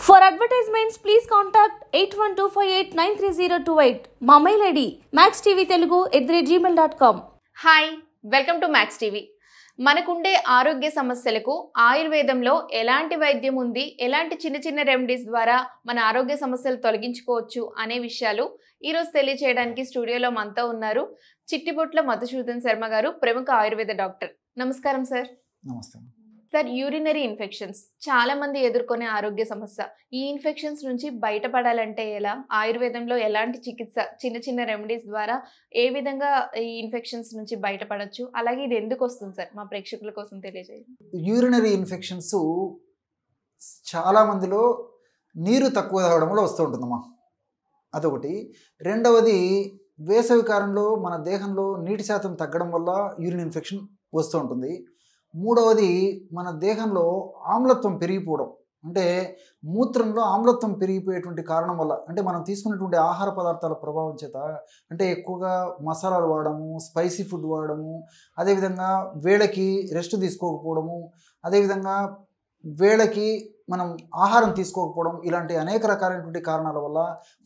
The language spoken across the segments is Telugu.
For advertisements, please contact 8125893028. మా mail ID maxtvtelugu@gmail.com. Hi, welcome to max TV. మనకుండే ఆరోగ్య సమస్యలకు ఆయుర్వేదంలో ఎలాంటి వైద్యం ఉంది, ఎలాంటి చిన్న చిన్న రెమెడీస్ ద్వారా మన ఆరోగ్య సమస్యలు తొలగించుకోవచ్చు అనే విషయాలు ఈరోజు తెలియజేయడానికి స్టూడియోలో మనతో ఉన్నారు చిట్టిబొట్ల మధుసూదన్ శర్మ గారు, ప్రముఖ ఆయుర్వేద డాక్టర్. నమస్కారం సార్. నమస్తే సార్, యూరినరీ ఇన్ఫెక్షన్స్ చాలా మంది ఎదుర్కొనే ఆరోగ్య సమస్య. ఈ ఇన్ఫెక్షన్స్ నుంచి బయటపడాలంటే ఎలా? ఆయుర్వేదంలో ఎలాంటి చికిత్స, చిన్న చిన్న రెమెడీస్ ద్వారా ఏ విధంగా ఈ ఇన్ఫెక్షన్స్ నుంచి బయటపడచ్చు? అలాగే ఇది ఎందుకు వస్తుంది సార్? మా ప్రేక్షకుల కోసం తెలియజేయండి. యూరినరీ ఇన్ఫెక్షన్స్ చాలా మందిలో నీరు తక్కువ తాగడం వల్ల వస్తూ ఉంటుందమ్మా. అదొకటి. రెండవది, వేసవి కాలంలో మన దేహంలో నీటి శాతం తగ్గడం వల్ల యూరిన్ ఇన్ఫెక్షన్ వస్తూ ఉంటుంది. మూడవది, మన దేహంలో ఆమ్లత్వం పెరిగిపోవడం, అంటే మూత్రంలో ఆమ్లత్వం పెరిగిపోయేటువంటి కారణం వల్ల, అంటే మనం తీసుకున్నటువంటి ఆహార పదార్థాల ప్రభావం చేత, అంటే ఎక్కువగా మసాలాలు వాడము, స్పైసీ ఫుడ్ వాడము, అదేవిధంగా వేళకి రెస్ట్ తీసుకోకపోవడము, అదేవిధంగా వేళకి మనం ఆహారం తీసుకోకపోవడం, ఇలాంటి అనేక రకాలైనటువంటి కారణాల వల్ల,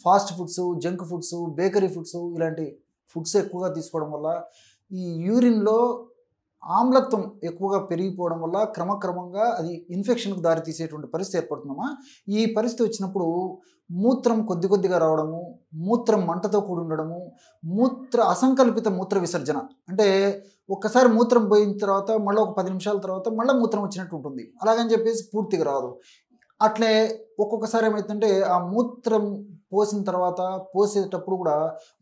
fast foods, junk foods, bakery foods, ఇలాంటి ఫుడ్స్ ఎక్కువగా తీసుకోవడం వల్ల ఈ యూరిన్లో ఆమ్లత్వం ఎక్కువగా పెరిగిపోవడం వల్ల క్రమక్రమంగా అది ఇన్ఫెక్షన్కు దారితీసేటువంటి పరిస్థితి ఏర్పడుతుందమ్మా. ఈ పరిస్థితి వచ్చినప్పుడు మూత్రం కొద్ది కొద్దిగా రావడము, మూత్రం మంటతో కూడి ఉండడము, అసంకల్పిత మూత్ర విసర్జన, అంటే ఒక్కసారి మూత్రం పోయిన తర్వాత మళ్ళీ ఒక 10 నిమిషాల తర్వాత మళ్ళీ మూత్రం వచ్చినట్టు ఉంటుంది. అలాగని చెప్పేసి పూర్తిగా రాదు. అట్లే ఒక్కొక్కసారి ఏమవుతుందంటే ఆ మూత్రం పోసిన తర్వాత పోసేటప్పుడు కూడా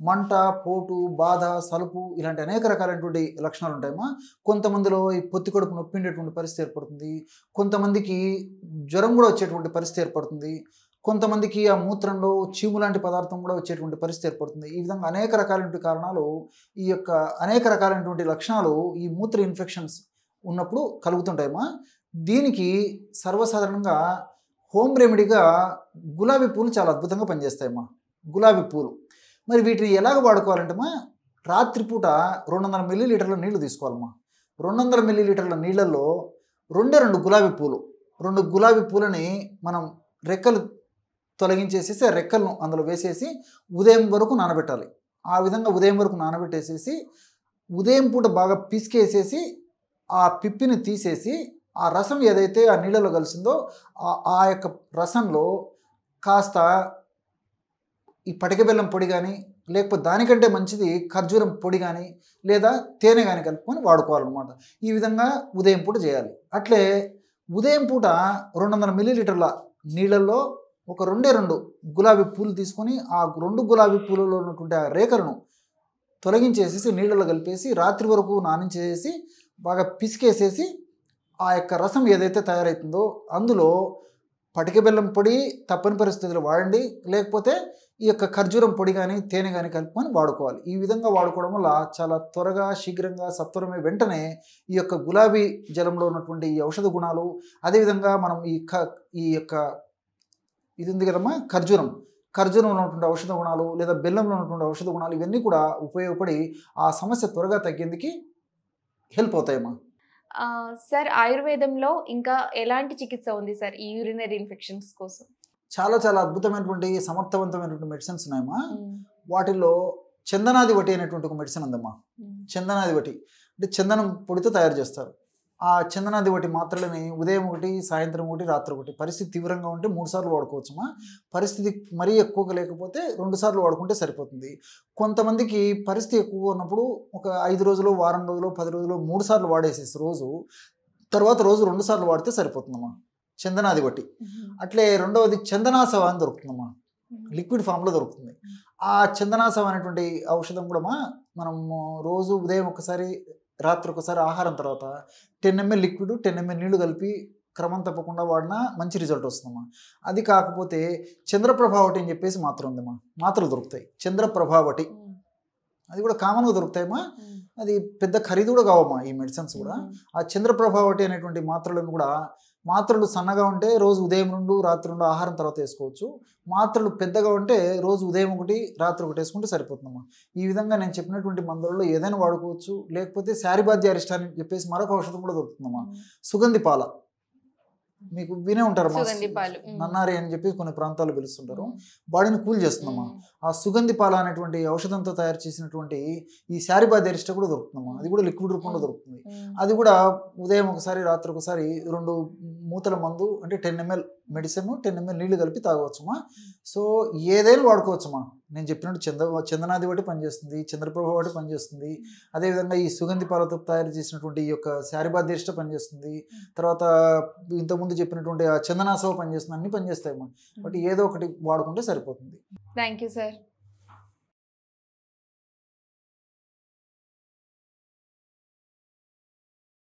మంట, పోటు, బాధ, సలుపు, ఇలాంటి అనేక రకాలైనటువంటి లక్షణాలు ఉంటాయమ్మా. కొంతమందిలో ఈ పొత్తి కడుపు నొప్పి ఉండేటువంటి పరిస్థితి ఏర్పడుతుంది. కొంతమందికి జ్వరం కూడా వచ్చేటువంటి పరిస్థితి ఏర్పడుతుంది. కొంతమందికి ఆ మూత్రంలో చీము లాంటి పదార్థం కూడా వచ్చేటువంటి పరిస్థితి ఏర్పడుతుంది. ఈ విధంగా అనేక రకాలైనటువంటి కారణాలు, అనేక రకాలైనటువంటి లక్షణాలు ఈ మూత్ర ఇన్ఫెక్షన్స్ ఉన్నప్పుడు కలుగుతుంటాయమ్మా. దీనికి సర్వసాధారణంగా హోమ్ రెమెడీగా గులాబీ పూలు చాలా అద్భుతంగా పనిచేస్తాయమ్మా. గులాబీ పూలు మరి వీటిని ఎలాగ వాడుకోవాలంటేమా, రాత్రిపూట 200 మిల్లీలీటర్ల నీళ్లు తీసుకోవాలమ్మా. 200 మిల్లీలీటర్ల నీళ్ళల్లో 2 గులాబీ పూలని మనం రెక్కలు తొలగించేసేసి ఆ రెక్కలను అందులో వేసేసి ఉదయం వరకు నానబెట్టాలి. ఆ విధంగా ఉదయం వరకు నానబెట్టేసేసి ఉదయం పూట బాగా పిసికేసేసి ఆ పిప్పిని తీసేసి ఆ రసం ఏదైతే ఆ నీళ్ళలో కలిసిందో ఆ యొక్క రసంలో కాస్త ఈ పటిక బెల్లం పొడి కానీ, లేకపోతే దానికంటే మంచిది ఖర్జూరం పొడి కానీ, లేదా తేనె కానీ కలుపుకొని వాడుకోవాలన్నమాట. ఈ విధంగా ఉదయం పూట చేయాలి. అట్లే ఉదయం పూట 200 మిల్లీలీటర్ల నీళ్ళల్లో ఒక 2 గులాబీ పూలు తీసుకొని ఆ 2 గులాబీ పూలలో ఉన్నటువంటి ఆ రేఖలను తొలగించేసేసి నీళ్ళలో కలిపేసి రాత్రి వరకు నానించేసి బాగా పిసికేసేసి ఆ యొక్క రసం ఏదైతే తయారవుతుందో అందులో పటిక బెల్లం పొడి తప్పని పరిస్థితుల్లో వాడండి, లేకపోతే ఈ యొక్క ఖర్జూరం పొడి కానీ తేనె కానీ కలుపుకొని వాడుకోవాలి. ఈ విధంగా వాడుకోవడం వల్ల చాలా త్వరగా, శీఘ్రంగా, సత్వరమే వెంటనే ఈ యొక్క గులాబీ జలంలో ఉన్నటువంటి ఈ ఔషధ గుణాలు, అదేవిధంగా మనం ఈ యొక్క ఇది ఉంది కదమ్మా ఖర్జూరంలో ఉన్నటువంటి ఔషధ గుణాలు, లేదా బెల్లంలో ఉన్నటువంటి ఔషధ గుణాలు, ఇవన్నీ కూడా ఉపయోగపడి ఆ సమస్య త్వరగా తగ్గేందుకు హెల్ప్ అవుతాయమ్మా. సార్, ఆయుర్వేదంలో ఇంకా ఎలాంటి చికిత్స ఉంది సార్ ఈ యూరినరీ ఇన్ఫెక్షన్స్ కోసం? చాలా చాలా అద్భుతమైనటువంటి సమర్థవంతమైనటువంటి మెడిసిన్స్ ఉన్నాయమ్మా. వాటిల్లో చందనాది వటి అనేటువంటి ఒక మెడిసిన్ ఉందమ్మా. చందనాది వటి అంటే చందనం పొడితో తయారు చేస్తారు. ఆ చందనాది వటి మాత్రలని ఉదయం 1, సాయంత్రం 1, రాత్రి 1, పరిస్థితి తీవ్రంగా ఉంటే 3 సార్లు వాడుకోవచ్చమ్మా. పరిస్థితి మరీ ఎక్కువగా లేకపోతే 2 సార్లు వాడుకుంటే సరిపోతుంది. కొంతమందికి పరిస్థితి ఎక్కువగా ఉన్నప్పుడు ఒక 5 రోజులు, వారం రోజులు, 10 రోజులు 3 సార్లు వాడేసేసి రోజు 2 సార్లు వాడితే సరిపోతుందమ్మా చందనాది వటి. అట్లే రెండవది చందనాసవ అని దొరుకుతుందమ్మా, లిక్విడ్ ఫామ్లో దొరుకుతుంది. ఆ చందనాసవ అనేటువంటి ఔషధం కూడా మనం రోజు ఉదయం ఒకసారి, రాత్రి ఒకసారి, ఆహారం తర్వాత 10 ml లిక్విడ్ 10 ml నీళ్లు కలిపి క్రమం తప్పకుండా వాడినా మంచి రిజల్ట్ వస్తుందమ్మా. అది కాకపోతే చంద్రప్రభావటి అని చెప్పేసి మాత్రం ఉందమ్మా, మాత్రలు దొరుకుతాయి. చంద్రప్రభావటి అది కూడా కామన్గా దొరుకుతాయమ్మా. అది పెద్ద ఖరీదు కూడా కావమ్మా ఈ మెడిసిన్స్ కూడా. ఆ చంద్రప్రభావటి అనేటువంటి మాత్రలను కూడా, మాత్రలు సన్నగా ఉంటే రోజు ఉదయం 2, రాత్రి 2 ఆహారం తర్వాత వేసుకోవచ్చు. మాత్రలు పెద్దగా ఉంటే రోజు ఉదయం 1, రాత్రి 1 వేసుకుంటే సరిపోతుందమ్మా. ఈ విధంగా నేను చెప్పినటువంటి మందులలో ఏదైనా వాడుకోవచ్చు. లేకపోతే శారిబాద్య అరిష్ట అని చెప్పేసి మరొక ఔషధం కూడా దొరుకుతుందమ్మా. సుగంధి పాల మీకు వినే ఉంటారు సుగంధి పాలు. నన్నారి అని చెప్పి కొన్ని ప్రాంతాల్లో పిలుస్తుంటారు. బాడీని కూల్ చేస్తుందమ్మా. ఆ సుగంధి పాల అనేటువంటి ఔషధంతో తయారు చేసినటువంటి ఈ శారిబాద్ ఎరిస్టా కూడా దొరుకుతుందమ్మా. అది కూడా లిక్విడ్ రూపంలో దొరుకుతుంది. అది కూడా ఉదయం ఒకసారి రాత్రి ఒకసారి 2 మూతల మందు అంటే 10 ml మెడిసిన్ 10 ml నీళ్లు కలిపి తాగవచ్చుమా. సో ఏదైనా వాడుకోవచ్చుమా. నేను చెప్పినట్టు చందనాది ఒకటి పనిచేస్తుంది, చంద్రప్రభ ఒకటి పనిచేస్తుంది, అదేవిధంగా ఈ సుగంధి పాలతో తయారు చేసినటువంటి ఈ యొక్క శారిబాద్ ఎరిస్టా పనిచేస్తుంది, తర్వాత ఇంతకుముందు చెప్పినటువంటి ఆ చందనాసవ పనిచేస్తుంది, అన్ని పనిచేస్తాయమ్మా. బట్ ఏదో ఒకటి వాడుకుంటే సరిపోతుంది. Thank you sir.